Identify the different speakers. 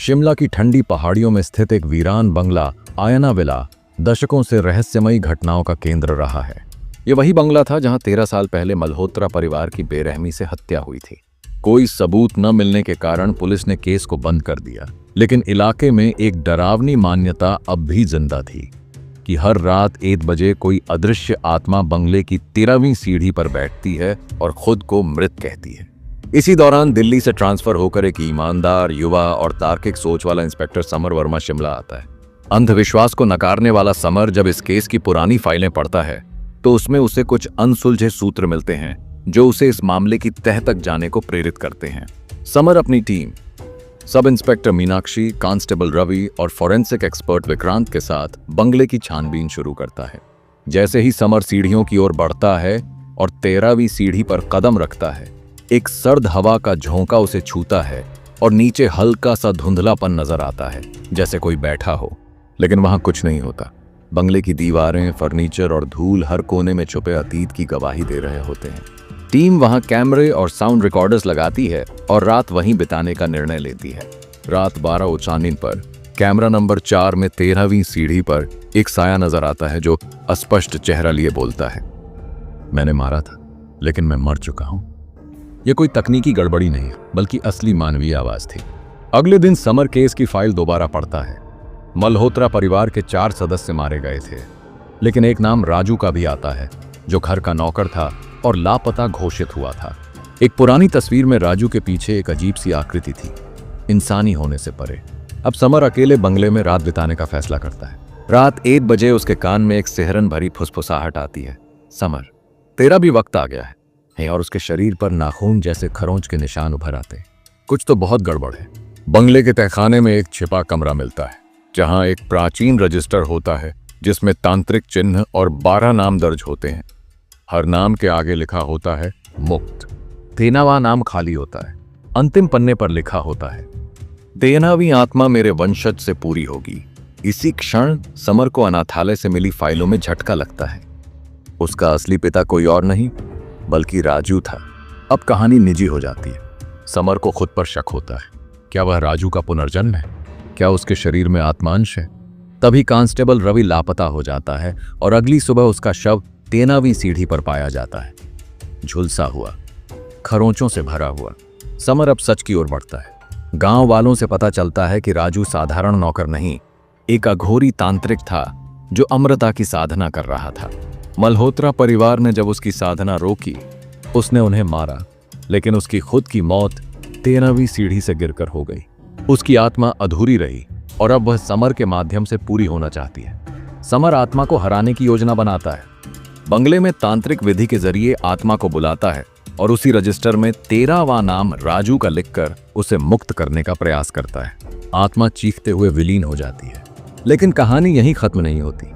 Speaker 1: शिमला की ठंडी पहाड़ियों में स्थित एक वीरान बंगला आयना विला दशकों से रहस्यमयी घटनाओं का केंद्र रहा है। ये वही बंगला था जहां 13 साल पहले मल्होत्रा परिवार की बेरहमी से हत्या हुई थी। कोई सबूत न मिलने के कारण पुलिस ने केस को बंद कर दिया, लेकिन इलाके में एक डरावनी मान्यता अब भी जिंदा थी कि हर रात 1 बजे कोई अदृश्य आत्मा बंगले की 13वीं सीढ़ी पर बैठती है और खुद को मृत कहती है। इसी दौरान दिल्ली से ट्रांसफर होकर एक ईमानदार, युवा और तार्किक सोच वाला इंस्पेक्टर समर वर्मा शिमला आता है। अंधविश्वास को नकारने वाला समर जब इस केस की पुरानी फाइलें पढ़ता है तो उसमें उसे कुछ अनसुलझे सूत्र मिलते हैं जो उसे इस मामले की तह तक जाने को प्रेरित करते हैं। समर अपनी team, sub inspector Meenakshi, constable Ravi और फॉरेंसिक एक्सपर्ट विक्रांत के साथ बंगले की छानबीन शुरू करता है। जैसे ही समर सीढ़ियों की ओर बढ़ता है और 13वीं सीढ़ी पर कदम रखता है, एक सर्द हवा का झोंका उसे छूता है और नीचे हल्का सा धुंधलापन नजर आता है, जैसे कोई बैठा हो, लेकिन वहां कुछ नहीं होता। बंगले की दीवारें, फर्नीचर और धूल हर कोने में छुपे अतीत की गवाही दे रहे होते हैं। टीम वहां कैमरे और साउंड रिकॉर्डर्स लगाती है और रात वहीं बिताने का निर्णय लेती है। रात 12:49 पर कैमरा नंबर 4 में 13वीं सीढ़ी पर एक साया नजर आता है जो अस्पष्ट चेहरा लिए बोलता है, मैंने मारा था, लेकिन मैं मर चुका हूं। यह कोई तकनीकी गड़बड़ी नहीं बल्कि असली मानवीय आवाज थी। अगले दिन समर केस की फाइल दोबारा पढ़ता है। मल्होत्रा परिवार के 4 सदस्य मारे गए थे, लेकिन एक नाम राजू का भी आता है जो घर का नौकर था और लापता घोषित हुआ था। एक पुरानी तस्वीर में राजू के पीछे एक अजीब सी आकृति थी, इंसानी होने से परे। अब समर अकेले बंगले में रात बिताने का फैसला करता है। रात 1 बजे उसके कान में एक सिहरन भरी फुसफुसाहट आती है, समर, तेरा भी वक्त आ गया है। और उसके शरीर पर नाखून जैसे खरोंच के निशान उभर आते। कुछ तो बहुत गड़बड़ है। बंगले के तहखाने में एक छिपा कमरा मिलता है जहां एक प्राचीन रजिस्टर होता है जिसमें तांत्रिक चिन्ह और 12 नाम दर्ज होते हैं। हर नाम के आगे लिखा होता है मुक्त। 13वां नाम खाली होता है। अंतिम पन्ने पर लिखा होता है, 13वीं आत्मा मेरे वंशज से पूरी होगी। इसी क्षण समर को अनाथालय से मिली फाइलों में झटका लगता है। उसका असली पिता कोई और नहीं बल्कि राजू था। अब कहानी निजी हो जाती है। समर को खुद पर शक होता है, क्या वह राजू का पुनर्जन्म है? क्या उसके शरीर में आत्मांश है? तभी कांस्टेबल रवि लापता हो जाता है और अगली सुबह उसका शव 13वीं सीढ़ी पर पाया जाता है, झुलसा हुआ, खरोंचों से भरा हुआ। समर अब सच की ओर बढ़ता है। गांव वालों से पता चलता है कि राजू साधारण नौकर नहीं, एक अघोरी तांत्रिक था जो अमरता की साधना कर रहा था। मल्होत्रा परिवार ने जब उसकी साधना रोकी, उसने उन्हें मारा, लेकिन उसकी खुद की मौत 13वीं सीढ़ी से गिरकर हो गई। उसकी आत्मा अधूरी रही और अब वह समर के माध्यम से पूरी होना चाहती है। समर आत्मा को हराने की योजना बनाता है। बंगले में तांत्रिक विधि के जरिए आत्मा को बुलाता है और उसी रजिस्टर में 13वां नाम राजू का लिखकर उसे मुक्त करने का प्रयास करता है। आत्मा चीखते हुए विलीन हो जाती है, लेकिन कहानी यहीं खत्म नहीं होती।